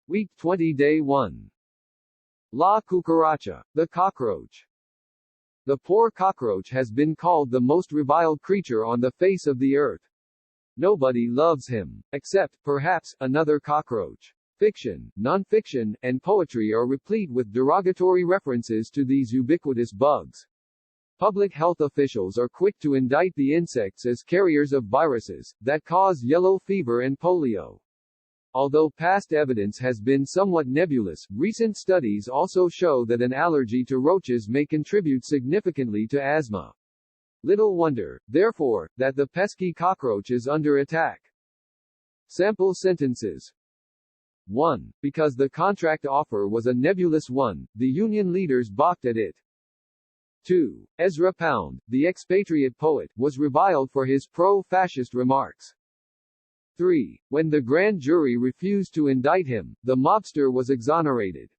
Week 20 Day 1. La Cucaracha, the cockroach. The poor cockroach has been called the most reviled creature on the face of the earth. Nobody loves him, except, perhaps, another cockroach. Fiction, non-fiction, and poetry are replete with derogatory references to these ubiquitous bugs. Public health officials are quick to indict the insects as carriers of viruses that cause yellow fever and polio. Although past evidence has been somewhat nebulous, recent studies also show that an allergy to roaches may contribute significantly to asthma. Little wonder, therefore, that the pesky cockroach is under attack. Sample sentences. 1. Because the contract offer was a nebulous one, the union leaders balked at it. 2. Ezra Pound, the expatriate poet, was reviled for his pro-fascist remarks. 3. When the grand jury refused to indict him, the mobster was exonerated.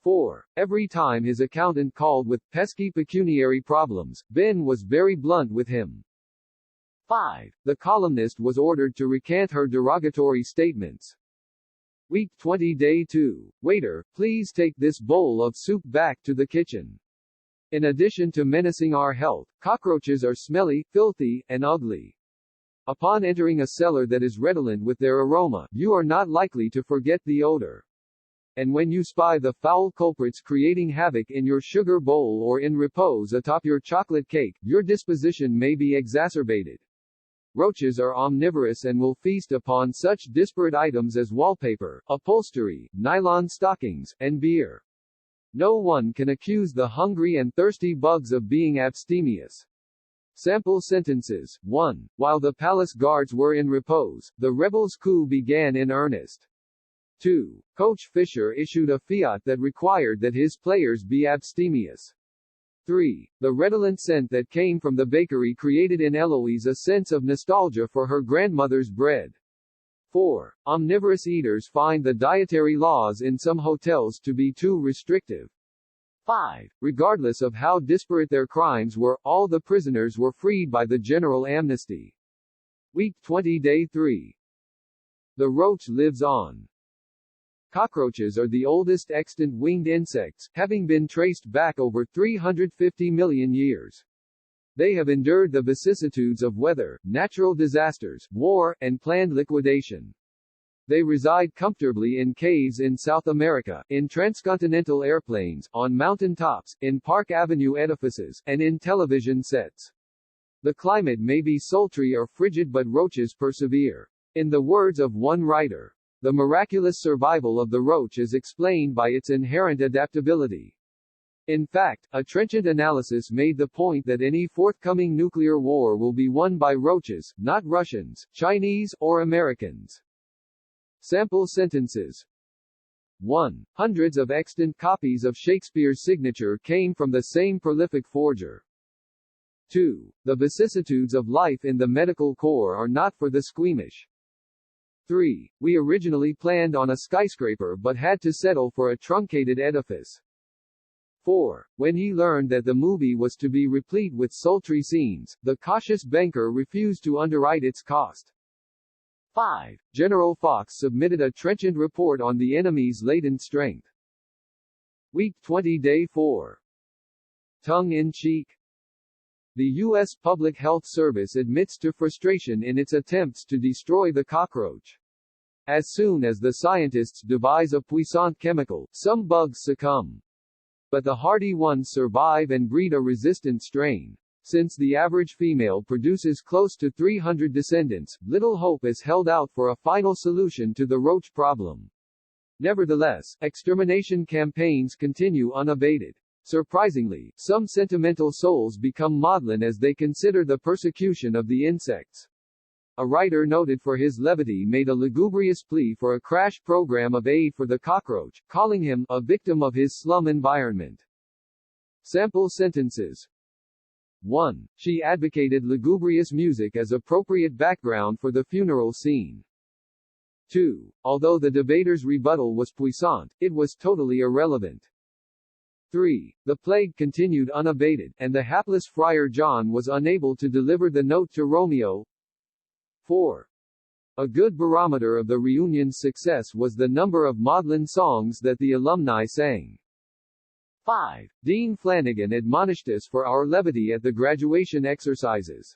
4. Every time his accountant called with pesky pecuniary problems, Ben was very blunt with him. 5. The columnist was ordered to recant her derogatory statements. Week 20 Day 2. Waiter, please take this bowl of soup back to the kitchen. In addition to menacing our health, cockroaches are smelly, filthy, and ugly. Upon entering a cellar that is redolent with their aroma, you are not likely to forget the odor. And when you spy the foul culprits creating havoc in your sugar bowl or in repose atop your chocolate cake, your disposition may be exacerbated. Roaches are omnivorous and will feast upon such disparate items as wallpaper, upholstery, nylon stockings, and beer. No one can accuse the hungry and thirsty bugs of being abstemious. Sample sentences. 1. While the palace guards were in repose, the rebels' coup began in earnest. 2. Coach Fisher issued a fiat that required that his players be abstemious. 3. The redolent scent that came from the bakery created in Eloise a sense of nostalgia for her grandmother's bread. 4. Omnivorous eaters find the dietary laws in some hotels to be too restrictive. 5. Regardless of how disparate their crimes were, all the prisoners were freed by the general amnesty. Week 20 Day 3. The roach lives on. Cockroaches are the oldest extant winged insects, having been traced back over 350 million years. They have endured the vicissitudes of weather, natural disasters, war, and planned liquidation. They reside comfortably in caves in South America, in transcontinental airplanes, on mountain tops, in Park Avenue edifices, and in television sets. The climate may be sultry or frigid, but roaches persevere. In the words of one writer, the miraculous survival of the roach is explained by its inherent adaptability. In fact, a trenchant analysis made the point that any forthcoming nuclear war will be won by roaches, not Russians, Chinese, or Americans. Sample sentences. 1. Hundreds of extant copies of Shakespeare's signature came from the same prolific forger. 2. The vicissitudes of life in the medical corps are not for the squeamish. 3. We originally planned on a skyscraper but had to settle for a truncated edifice. 4. When he learned that the movie was to be replete with sultry scenes, the cautious banker refused to underwrite its cost. 5. General Fox submitted a trenchant report on the enemy's latent strength. Week 20 Day 4. Tongue-in-cheek. The U.S. Public Health Service admits to frustration in its attempts to destroy the cockroach. As soon as the scientists devise a puissant chemical, some bugs succumb. But the hardy ones survive and breed a resistant strain. Since the average female produces close to 300 descendants, little hope is held out for a final solution to the roach problem. Nevertheless, extermination campaigns continue unabated. Surprisingly, some sentimental souls become maudlin as they consider the persecution of the insects. A writer noted for his levity made a lugubrious plea for a crash program of aid for the cockroach, calling him a victim of his slum environment. Sample sentences. 1. She advocated lugubrious music as appropriate background for the funeral scene. 2. Although the debater's rebuttal was puissant, it was totally irrelevant. 3. The plague continued unabated, and the hapless Friar John was unable to deliver the note to Romeo. 4. A good barometer of the reunion's success was the number of maudlin songs that the alumni sang. 5. Dean Flanagan admonished us for our levity at the graduation exercises.